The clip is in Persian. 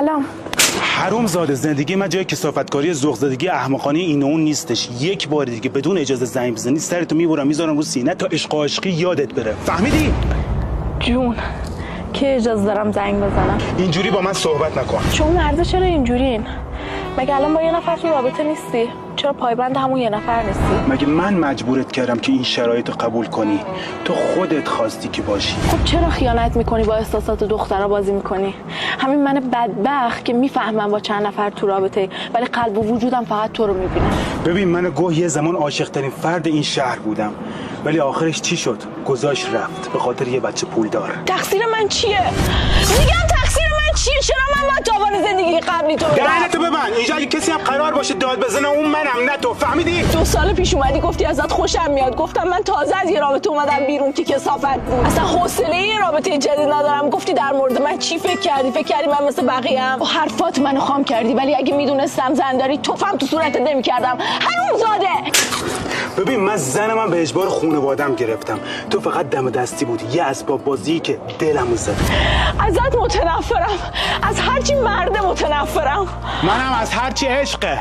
سلام. حروم زاده، زندگی من جای کثافتکاری ذوق زدگی احمقانه این و اون نیستش. یک بار دیگه بدون اجازه زنگ بزنی سرتو میبرم میذارم رو سینه تا عشق و عشقی یادت بره. فهمیدی؟ جون که اجازه دارم زنگ بزنم؟ اینجوری با من صحبت نکن. شما مردا چرا اینجورین؟ مگه الان با یه نفر تو رابطه نیستی؟ چرا پایبند همون یه نفر نیستی؟ مگه من مجبورت کردم که این شرایط رو قبول کنی؟ تو خودت خواستی که باشی. خب چرا خیانت میکنی، با احساسات دخترها بازی میکنی؟ همین من بدبخت که میفهمم با چند نفر تو رابطه، ولی قلب و وجودم فقط تو رو میبینه. ببین من گوه یه زمان عاشق ترین فرد این شهر بودم، ولی آخرش چی شد؟ گذاشت رفت به خاطر یه بچه پولدار. تقصیر من چیه؟ میگم تقصیر من چیه؟ چرا من باید تاوان زندگی قبلی تو بدم؟ دهنتو ببند. اینجا اگه کسی هم قرار باشه داد بزنه اون منم، نه تو. فهمیدی؟ 2 سال پیش اومدی گفتی ازت خوشم میاد، گفتم من تازه از یه رابطه اومدم بیرون که کثافت بود، اصلا حوصله یه رابطه جدید ندارم. گفتی در مورد من چی فکر کردی؟ فکر کردی من مثل بقیه ام؟ حرفات منو خام کردی، ولی اگه میدونستم زن داری توفم تو صورتت نمیکردم. حرومزاده. ببین من زنم به اجبار خانواده‌ام گرفتم، تو فقط دم دستی بودی، یه اسباب بازی که دلمو زد. ازت متنفرم، از هرچی مرد متنفرم. منم از هرچی عشقه.